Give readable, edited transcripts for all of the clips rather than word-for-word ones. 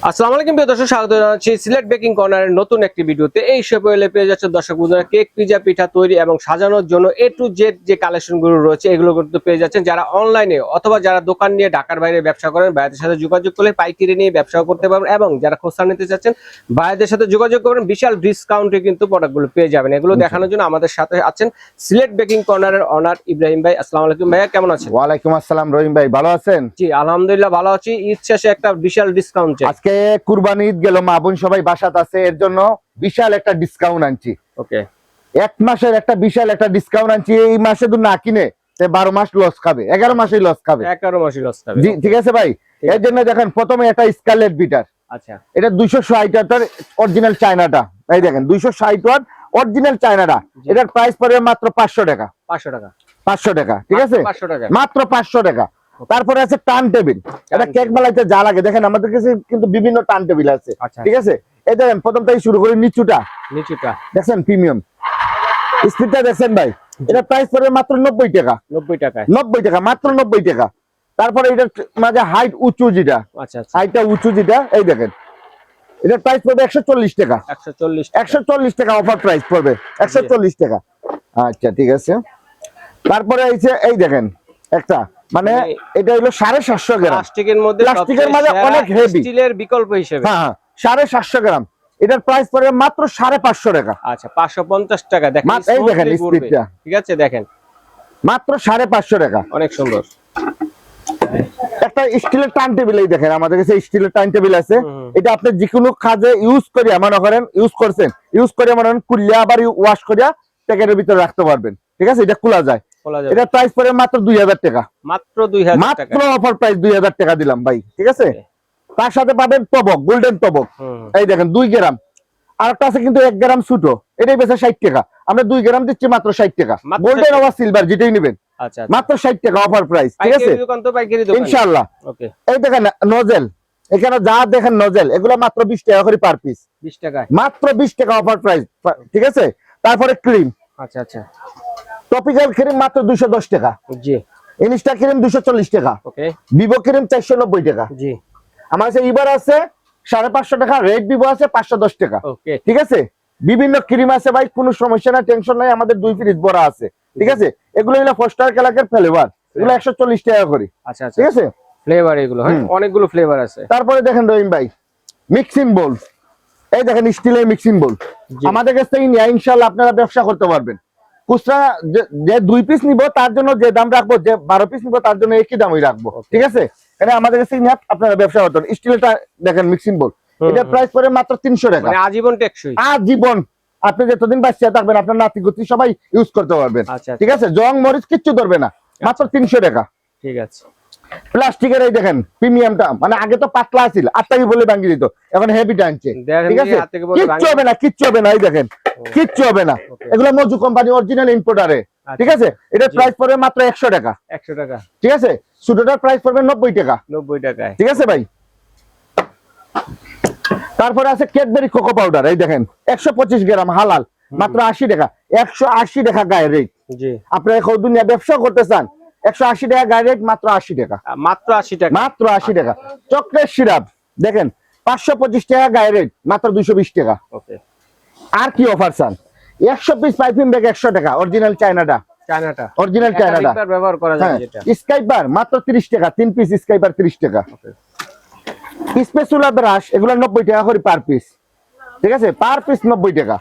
আসসালামু আলাইকুম প্রিয় দর্শক, স্বাগত জানাচ্ছি সিলেট বেকিং কর্নারের নতুন একটি ভিডিওতে। এই শপে এলে পেয়ে যাচ্ছে দর্শক বন্ধুরা কেক, পিজা, পিঠা তৈরি এবং সাজানোর জন্য এ টু জেড যে কালেকশনগুলো রয়েছে এগুলো কিন্তু পেয়ে যাচ্ছেন। যারা অনলাইনে অথবা যারা দোকান নিয়ে ঢাকার বাইরে ব্যবসা করেন, ভাইদের সাথে যোগাযোগ করলে পাইকারি নিয়ে ব্যবসাও করতে পারবেন, এবং যারা খুচরা নিতে চাচ্ছেন ভাইদের সাথে যোগাযোগ করবেন, বিশাল ডিসকাউন্টে কিন্তু প্রোডাক্টগুলো পেয়ে যাবেন। এগুলো দেখানোর জন্য আমাদের সাথে আছেন সিলেট বেকিং কর্নারের অনার ইব্রাহিম ভাই। আসসালামু আলাইকুম ভাইয়া, কেমন আছেন? ওয়ালাইকুম আসসালাম রহিম ভাই, ভালো আছেন? জি আলহামদুলিল্লাহ ভালো আছি। ঈদ শেষে একটা বিশাল ডিসকাউন্ট আজকে কুরবানি ঈদ গেল, মা বোন সবাই বাসাত আছে, এর জন্য বিশাল একটা ডিসকাউন্ট আনছি। ওকে, এক মাসের একটা বিশাল একটা ডিসকাউন্ট আনছি। এই মাসে যদি না কিনে 12 মাস লস খাবে, 11 মাসেই লস খাবে, 11 মাসই লস খাবে। জি ঠিক আছে ভাই। এর জন্য দেখেন প্রথমে একটা স্কারলেট বিটার, আচ্ছা এটা 260 ওয়াটের অরিজিনাল চায়নাটা। এই দেখেন 260 ওয়াট অরিজিনাল চায়নাটা, এটার প্রাইস পড়বে মাত্র 500 টাকা। 500 টাকা, 500 টাকা, ঠিক আছে, 500 টাকা, মাত্র 500 টাকা। তারপরে আছে টার্ন টেবিল, এটা কেক বানাইতে যা লাগে দেখেন আমাদের কাছে কিন্তু বিভিন্ন টার্ন টেবিল আছে, ঠিক আছে। এই দেখেন প্রথম থেকে শুরু করি, নিচুটা দেখছেন প্রিমিয়াম স্পিডটা দেখছেন ভাই, এটা প্রাইস পড়বে মাত্র 90 টাকা। 90 টাকা, মাত্র 90 টাকা। তারপরে এটা মাঝে হাইট উঁচু যেটা, আচ্ছা হাইটটা উঁচু যেটা, এই দেখেন এটার প্রাইস পড়বে 140 টাকা। 140 টাকা অফার প্রাইস পড়বে, 140 টাকা। আচ্ছা ঠিক আছে। তারপরে এই দেখেন একটা, মানে এটা হলো 750 গ্রাম প্লাস্টিকের মধ্যে, প্লাস্টিকের মধ্যে অনেক হেভি, স্টিলের বিকল্প হিসেবে। হ্যাঁ 750 গ্রাম, এটার প্রাইস পড়বে মাত্র 550 টাকা। আচ্ছা 550 টাকা। দেখেন এই দেখেন স্পিডটা, ঠিক আছে, দেখেন মাত্র 550 টাকা, অনেক সুন্দর। একটা স্টিলের টার্ন টেবিল, এই দেখেন আমাদের কাছে স্টিলের টার্ন টেবিল আছে। এটা আপনি যে কোনো কাজে ইউজ করিয়া মনে করেন, ইউজ করছেন, ইউজ করে মনে করেন কুলিয়া আবার ওয়াশ করিয়া প্যাকেটের ভিতরে রাখতে পারবেন, ঠিক আছে। এটা খোলা যায়, এটা প্রাইস পড়ে মাত্র 2000 টাকা। মাত্র 2000 টাকা, মাত্র অফার প্রাইস 2000 টাকা দিলাম ভাই, ঠিক আছে। তার সাথে পাবেন টবক, গোল্ডেন টবক, এই দেখেন 2 গ্রাম। আর একটা আছে কিন্তু 1 গ্রাম ছোট, এটাই বেচে 60 টাকা, আমরা 2 গ্রাম দিচ্ছি মাত্র 60 টাকা। গোল্ডেন অথবা সিলভার যেটাই নেবেন, আচ্ছা মাত্র 60 টাকা অফার প্রাইস, ঠিক আছে ইনশাআল্লাহ। এই দেখেন নজেল, এখানে যা দেখেন নজেল, এগুলো মাত্র 20 টাকা করে পার পিস, 20 টাকা, মাত্র 20 টাকা অফার প্রাইস, ঠিক আছে। তারপরে ক্রিম, আচ্ছা টপিক্যাল ক্রিম মাত্র 210 টাকা, জি। ইনস্টা ক্রিম 240 টাকা, ওকে। ভিভো ক্রিম 490 টাকা, জি। আমার কাছে ইবার আছে 550 টাকা, রেড ভিভো আছে 510 টাকা, ওকে, ঠিক আছে। বিভিন্ন ক্রিম আছে ভাই, কোনো সমস্যা না, টেনশন নাই, আমাদের 2 ফ্রিজ ভরা আছে, ঠিক আছে। এগুলো হলো ফস্টার কালাকের ফ্লেভার, এগুলো 140 টাকা করে, আচ্ছা ঠিক আছে। ফ্লেভার এগুলো, হ্যাঁ অনেকগুলো ফ্লেভার আছে। তারপরে দেখেন রহিম ভাই মিক্সিং বোল, এই দেখেন স্টিলের মিক্সিং বোল, আমাদের কাছ থেকে নিয়ে ইনশাআল্লাহ আপনারা ব্যবসা করতে পারবেন। খুচরা যে 2 পিস নিব তার জন্য যে দাম রাখবো, যে 12 পিস নিব তার জন্য একই দামই রাখবো, ঠিক আছে। এখানে আমাদের কাছে নিয়ে আপনারা ব্যবসা করতে পারেন। স্টিলটা দেখেন মিক্সিং বোল, এটার প্রাইস পড়ে মাত্র 300 টাকা, মানে আজীবন টেকসই, আজীবন। আপনি যতদিন বাঁচিয়ে থাকবেন আপনার নাতি গুতি সবাই ইউজ করতে পারবেন, ঠিক আছে। জং মরিচ কিচ্ছু ধরবে না, মাত্র 300 টাকা, ঠিক আছে। প্লাস্টিকের এই দেখেন প্রিমিয়ামটা, মানে আগে তো পাতলা ছিল, 8 টাকা বলে ভাঙিয়ে দিত, এখন হেভিটা আনছে, ঠিক আছে। কিচ্ছু হবে না, কিচ্ছু হবে না, এই দেখেন কিচ্ছু হবে না। এগুলো মজু কোম্পানি অরিজিনাল ইম্পোর্টারে, ঠিক আছে। এটার প্রাইস পড়বে মাত্র 100 টাকা, 100 টাকা, ঠিক আছে। ছোটটার প্রাইস পড়বে 90 টাকা, 90 টাকায়, ঠিক আছে ভাই। তারপরে আছে ক্যাডবেরি কোকো পাউডার, এই দেখেন 125 গ্রাম হালাল, মাত্র 80 টাকা, 180 টাকা গায়ে রেট, জি। আপনারা কোন দুনিয়া ব্যবসা করতে চান, 180 টাকা গায়ে রেট, মাত্র 80 টাকা, মাত্র 80 টাকা, মাত্র 80 টাকা। চকলেট সিরাপ দেখেন 525 টাকা গায়ে রেট, মাত্র 220 টাকা, ওকে। আর কি অফার চান? 100 পিস পাইপিং ব্যাগ 100 টাকা, অরিজিনাল চায়নাটা, অরিজিনাল চায়নাটা ব্যবহার করা যায়, যেটা স্কাইপার মাত্র 30 টাকা, 3 পিস স্কাইপার 30 টাকা, ওকে। স্পেচুলা ব্রাশ এগুলো 90 টাকা করে পার পিস, ঠিক আছে, পার পিস 90 টাকা।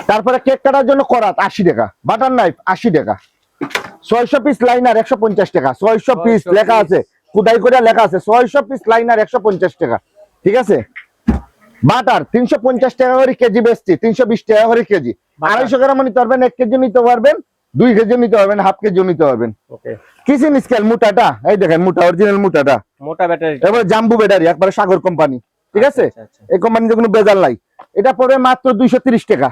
তারপরে কেক কাটার জন্য করাত 80 টাকা, বাটার নাইফ 80 টাকা, 600 পিস লাইনার 150 টাকা, 600 পিস লেখা আছে, খুদাই করে লেখা আছে 600 পিস লাইনার 150 টাকা, ঠিক আছে। বাটার 350 টাকা করে কেজি বেচছি, 320 টাকা করে কেজি। 250 গ্রাম নিতে পারবেন, 1 কেজি নিতে পারবেন, 2 কেজি নিতে পারবেন, হাফ কেজি নিতে পারবেন, ওকে। কিচেন স্কেল মোটাটা, এই দেখেন মোটা, অরিজিনাল মোটাটা, মোটা ব্যাটারি, এবারে জাম্বু ব্যাটারি, একবারে সাগর কোম্পানি, ঠিক আছে। এই কোম্পানিতে কোনো বেজাল নাই। এটা পড়বে মাত্র 230 টাকা,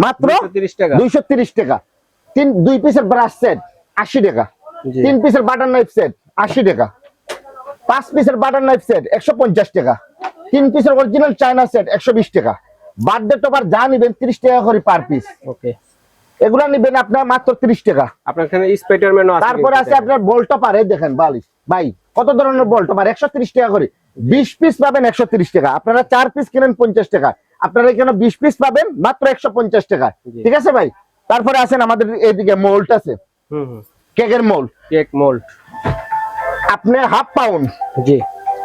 মাত্র 230 টাকা। 2 পিসের ব্রাশ সেট 80 টাকা, 3 পিসের বাটার নাইফ সেট 80 টাকা, 5 পিসের বাটার নাইফ সেট 150 টাকা, 3 পিসের অরিজিনাল চায়না সেট 120 টাকা। বার্থডে টপার যা নিবেন 30 টাকা করে পার পিস, ওকে। এগুলা নিবেন আপনার মাত্র 30 টাকা। আপনার এখানে স্পাইডারম্যানও আছে। তারপরে আছে আপনার বল টপার, এই দেখেন বালিশ ভাই, কত ধরনের বল টপার 130 টাকা করে। 20 পিস পাবেন 130 টাকা, আপনারা 4 পিস কিনেন 50 টাকা, আপনারা এখানে 20 পিস পাবেন মাত্র 150 টাকা। জি। ঠিক আছে ভাই? তারপরে আছেন আমাদের এদিকে মোল্ড আছে, কেকের মোল্ড, কেক মোল্ড আপনি হাফ পাউন্ড, জি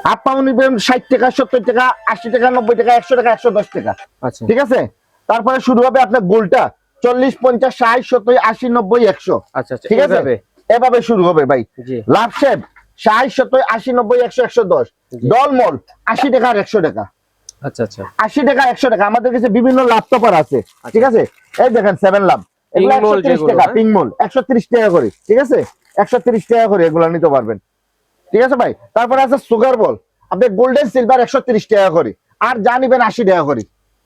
হাফ পাউন্ড নেবেন 60 টাকা, 70 টাকা, 80 টাকা, 90 টাকা, 100 টাকা, 110 টাকা। আচ্ছা ঠিক আছে? তারপরে শুরু হবে আপনার গোলটা 40, 50, 60, 70, 80, 90, 100। আচ্ছা আচ্ছা ঠিক আছে? এইভাবে এভাবে শুরু হবে ভাই। জি লাভ শেপ 60, 70, 80, 90, 100, 110। জি। ডল মোল 80 টাকা আর 100 টাকা, আচ্ছা আচ্ছা 80 টাকা 100 টাকা। আমাদের কাছে বিভিন্ন লাভ টপার আছে। ঠিক আছে? এই দেখেন 7 লাভ, এগুলো Pink mold 130 যেগুলো, টাকা, হ্যাঁ? পিং মোল 130 টাকা করে। ঠিক আছে? 130 টাকা করে এগুলো নিতে পারবেন। ঠিক আছে ভাই? তারপরে আছে সুগার বল, আপনি গোল্ডেন সিলভার 130 টাকা করে, আর যা নিবেন 80 টাকা করে।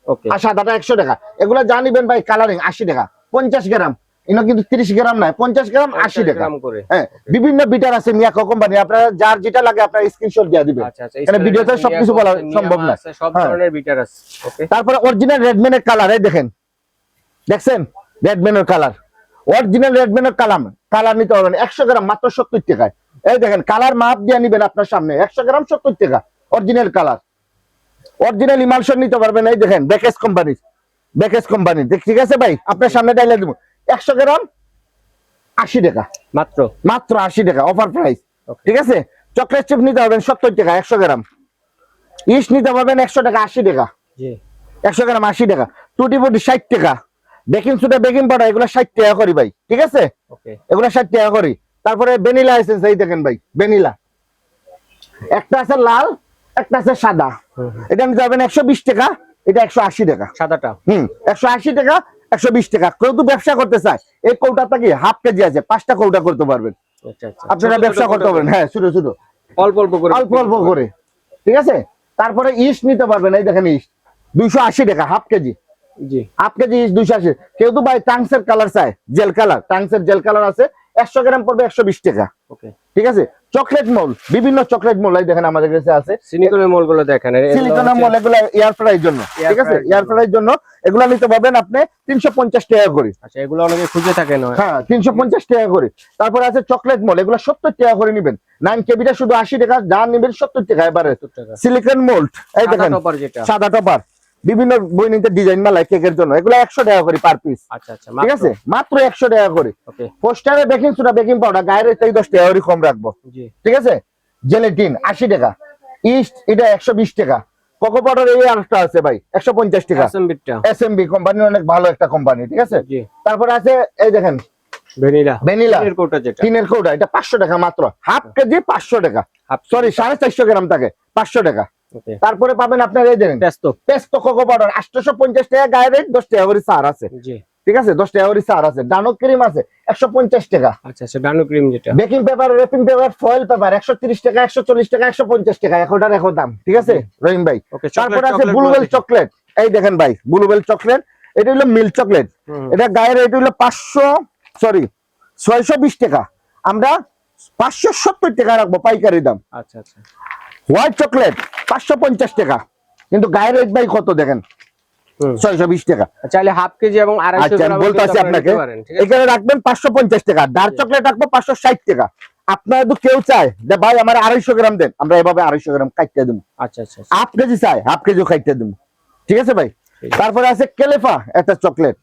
ওকে আর সাদাটা 100 টাকা। এগুলো যা নিবেন ভাই কালারিং 80 টাকা, 50 গ্রাম, এগুলো কিন্তু 30 গ্রাম নয়, 50 গ্রাম 80 টাকা। গ্রাম করে হ্যাঁ, বিভিন্ন বিটার আছে মিয়াকো কোম্পানি, আপনারা যার যেটা লাগে আপনারা স্ক্রিনশট দিয়ে দিবেন। আচ্ছা আচ্ছা এখানে ভিডিওতে সবকিছু বলা সম্ভব না। সব হ্যাঁ। ধরনের বিটার আছে ওকে তারপরে অরিজিনাল রেডম্যানের কালার, এই দেখেন, দেখছেন রেডম্যানের কালার, অরিজিনাল রেডম্যানের কালার নিতে পারবেন 100 গ্রাম মাত্র 70 টাকায়। এই দেখেন কালার মাপ দিয়ে নিবেন আপনার সামনে, 100 গ্রাম 70 টাকা, অরিজিনাল কালার। অরিজিনাল ইমালশন নিতে পারবেন, এই দেখেন বেকেস কোম্পানি। ঠিক আছে ভাই? আপনার সামনে ডাইলে দেবো 100 গ্রাম 80 টাকা, মাত্র মাত্র 80 টাকা অফার প্রাইস। Okay. ঠিক আছে? চকলেট চিপ নিতে পারবেন 70 টাকা 100 গ্রাম, ইস্ট নিতে পারবেন 100 টাকা 80 টাকা, জি 100 গ্রাম 80 টাকা, টুটি ফুটি 60 টাকা, বেকিং সোডা বেকিং পাউডার এগুলো 60 টাকা করি ভাই। ঠিক আছে? ওকে এগুলো 60 টাকা করি। তারপরে ভ্যানিলা এসেন্স, এই দেখেন ভাই ভ্যানিলা, একটা আছে লাল, একটা আছে সাদা, এটা নিতে পারবেন 120 টাকা, এটা 180 টাকা। সাদাটা 180 টাকা, 120 টাকা। কেউ তো ব্যবসা করতে চায়, এই কৌটাটা কি হাফ কেজি আছে, 5টা কৌটা করতে পারবেন আচ্ছা আচ্ছা আপনারা, ছোট ছোট ব্যবসা করতে করে পারবেন। হ্যাঁ, ছোট ছোট, অল্প অল্প করে অল্প অল্প করে। ঠিক আছে? তারপরে ইস্ট নিতে পারবেন, এই দেখেন ইস্ট 280 টাকা হাফ কেজি, জি হাফ কেজি ইস্ট 280। কেউ তো ভাই টাংসের কালার চায়, জেল কালার, টাংসের জেল কালার আছে, 100 গ্রাম পড়বে 120 টাকা। ওকে ঠিক আছে? চকলেট মোল, বিভিন্ন চকলেট মোল এই দেখেন আমাদের কাছে আছে, সিলিকনের মোলগুলো দেখেন সিলিকনের মোল, এগুলো এয়ার ফ্রাইয়ের জন্য। ঠিক আছে? fryer এয়ার ফ্রাইয়ের জন্য এগুলো নিতে পারবেন আপনি 350 টাকা করে। আচ্ছা এগুলো অনেকে খুঁজে থাকে না হ্যাঁ, 350 টাকা করে। তারপরে আছে চকলেট মোল, এগুলো 70 টাকা করে নিবেন, 9 কেবিটা শুধু 80 টাকা, যা নিবেন 70 টাকা। এবারে 70 টাকা সিলিকন মোল্ড, এই সাদা দেখেন টপার যেটা সাদা টপার, বিভিন্ন বইনিতে ডিজাইন মালাই কেকের জন্য, এগুলো 100 টাকা করে পার পিস। আচ্ছা আচ্ছা ঠিক আছে? মাত্র 100 টাকা করে। ওকে পোস্টারে বেকিং সোডা বেকিং পাউডার গায়ের 10 টাকা করে কম রাখবো। জি ঠিক আছে? জেলেটিন 80 টাকা, ইস্ট এটা 120 টাকা, কোকো পাউডার এই আরেকটা আছে ভাই 150 টাকা। অ্যাসেম্বলিটা এসএমবি কোম্পানি অনেক ভালো একটা কোম্পানি। ঠিক আছে? জি তারপরে আছে এই দেখেন ভ্যানিলা ভ্যানিলা এর কোটা যেটা টিনের কৌটা, এটা 500 টাকা মাত্র, হাফ কেজি 500 টাকা, হাফ সরি 450 গ্রাম থাকে 500 টাকা। ওকে তারপরে পাবেন আপনার এই দেখেন পেস্তো পেস্তো কোকো পাউডার 850 টাকা, গায়ের রেট 10 টাকা করে ছাড় আছে। জি ঠিক আছে? 10 টাকা করে ছাড় আছে। ডানো ক্রিম আছে 150 টাকা, আচ্ছা আচ্ছা ডানো ক্রিম যেটা baking paper, wrapping paper, foil paper 130 টাকা, 140 টাকা, 150 টাকা, এখনটার এখন দাম। ঠিক আছে রহিম ভাই? ওকে তারপরে আছে ব্লুবেল চকলেট, এই দেখেন ভাই ব্লুবেল চকলেট, এটা হলো মিল্ক চকলেট, এটা গায়ের রেট হলো 620 টাকা, আমরা 570 টাকা রাখবো পাইকারি দাম। আচ্ছা আচ্ছা হোয়াইট চকলেট 550 টাকা, কিন্তু গায়ের রেট ভাই কত দেখেন 620 টাকা। চাইলে হাফ কেজি এবং 250 আচ্ছা, গ্রাম আমি বলতে আছি আপনাকে, ঠিক আছে এখানে রাখবেন 550 টাকা, ডার্ক চকলেট রাখবো 560 টাকা। আপনার যদি কেউ চায় যে ভাই আমার 250 গ্রাম দেন, আমরা এভাবে 250 গ্রাম কাটতে দেবো। আচ্ছা আচ্ছা হাফ কেজি চাই, হাফ কেজিও খাইতে দেবো। ঠিক আছে ভাই? তারপরে আছে কেলেফা একটা চকলেট,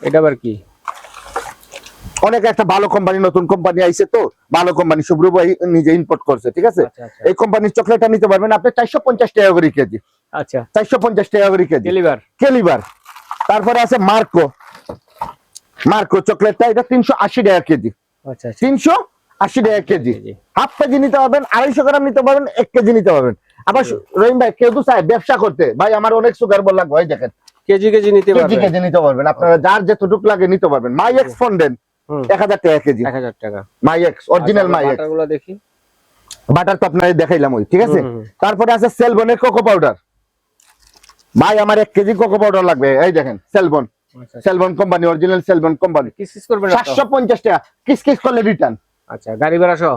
এটা আবার কি অনেক একটা ভালো কোম্পানি, নতুন কোম্পানি আইছে তো, ভালো কোম্পানি, শুভ্র ভাই নিজে ইম্পোর্ট করছে। ঠিক আছে? আচ্ছা আচ্ছা এই কোম্পানির চকলেটটা নিতে পারবেন আপনি 450 টাকা করে কেজি, আচ্ছা 450 টাকা করে কেজি ডেলিভার কেলিবার। তারপরে আছে মার্কো চকলেটটা, এটা 380 টাকা কেজি, আচ্ছা আচ্ছা 380 টাকা কেজি। হাফ কেজি নিতে পারবেন, 250 গ্রাম নিতে পারবেন, 1 কেজি নিতে পারবেন। আবার রহিম ভাই কেউ তো চায় ব্যবসা করতে, ভাই আমার অনেক সুগার বল লাগবে, ওই দেখেন কেজি কেজি নিতে কেজি পারবেন কেজি নিতে পারবেন, আপনারা যার যতটুকু লাগে নিতে পারবেন। মাই এক্স ফন্ডেন্ট 1000 টাকা কেজি, 1000 টাকা মাই এক্স অরিজিনাল মাই এক্স বাটারগুলো দেখি বাটার তো আপনাদের দেখাইলাম ওই। ঠিক আছে? তারপরে আছে সেলবনের কোকো পাউডার, ভাই আমার 1 কেজি কোকো পাউডার লাগবে, এই দেখেন সেলবন কোম্পানি, অরিজিনাল সেলবন কোম্পানি, কিস করবেন না তো? 750 টাকা, কিস করলে রিটার্ন, আচ্ছা গাড়ি ভাড়া সহ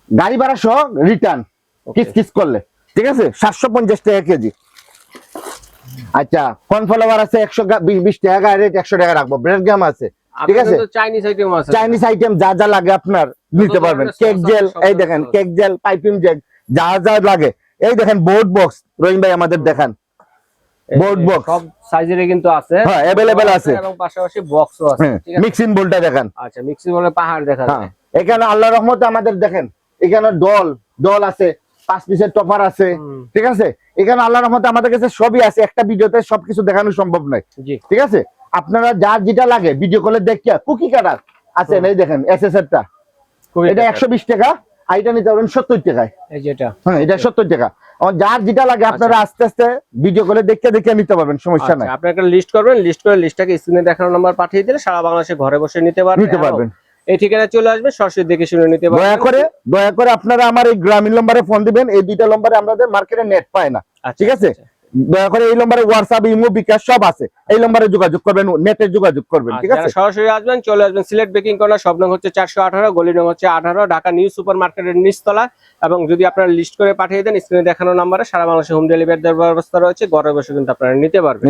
গাড়ি ভাড়া সহ রিটার্ন, কিস করলে। ঠিক আছে? 750 টাকা কেজি। আচ্ছা কর্নফ্লাওয়ার আছে 120 টাকা, গায়ের রেট 100 টাকা রাখবো। ব্রেড গ্রাম আছে। ঠিক আছে? চাইনিজ আইটেম আছে, চাইনিজ আইটেম যা যা লাগে আপনার নিতে পারবেন। কেক জেল, এই দেখেন কেক জেল, পাইপিং জেল, যা যা লাগে এই দেখেন বোর্ড বক্স রহিম ভাই আমাদের দেখান বোর্ড বক্স সব সাইজেরই কিন্তু আছে, হ্যাঁ अवेलेबल আছে এবং পাশাপাশি বক্সও আছে, ঠিক আছে। মিক্সিং বোলটা দেখান, আচ্ছা মিক্সিং বলে পাহাড় দেখা হ্যাঁ যায়। এখানে আল্লাহর রহমতে আমাদের দেখেন এখানে ডল আছে, 5 পিসের টপার আছে, ঠিক আছে। এখানে আল্লাহর রহমতে আমাদের কাছে সবই আছে, একটা ভিডিওতে সবকিছু দেখানো সম্ভব নয়, জি ঠিক আছে। আপনারা যার যেটা লাগে ভিডিও কলে দেখিয়া কুকি কাটার আছে, এই দেখেন এসএসআরটা, খুবই এটা 120 টাকা, আর এটা নিতে পারবেন 70 টাকায়, এই যেটা হ্যাঁ এটা 70 টাকা। যার যেটা লাগে আপনারা আস্তে আস্তে ভিডিও কলে দেখে নিতে পারবেন, সমস্যা নাই। আচ্ছা, আপনি একটা লিস্ট করবেন, লিস্ট করে লিস্টটাকে স্ক্রিনে দেখানো নাম্বার পাঠিয়ে দিলে সারা বাংলাদেশে ঘরে বসে নিতে পারবেন। এই ঠিকানায় চলে আসবে, সরাসরি দেখে শুনে নিতে পারবেন। দয়া করে আপনারা আমার এই গ্রামীণ নম্বরে ফোন দিবেন, এই দুইটা নম্বরে আমাদের মার্কেটে নেট পায় না, আচ্ছা, ঠিক আছে। আচ্ছা। দয়া করে এই নম্বরে হোয়াটসঅ্যাপ, ইমো, বিকাশ সব আছে, এই নম্বরে যোগাযোগ করবেন, নেটে যোগাযোগ করবেন, ঠিক আছে। যারা সরাসরি আসবেন চলে আসবেন সিলেট বেকিং কর্নার, সব নং হচ্ছে 418, গলি নং হচ্ছে 18, ঢাকা নিউ সুপার মার্কেটের নিচতলা। এবং যদি আপনারা লিস্ট করে পাঠিয়ে দেন স্ক্রিনে দেখানো নাম্বারে সারা বাংলাদেশে হোম ডেলিভারি দেওয়ার ব্যবস্থা রয়েছে, ঘরে বসে কিন্তু আপনারা নিতে পারবেন।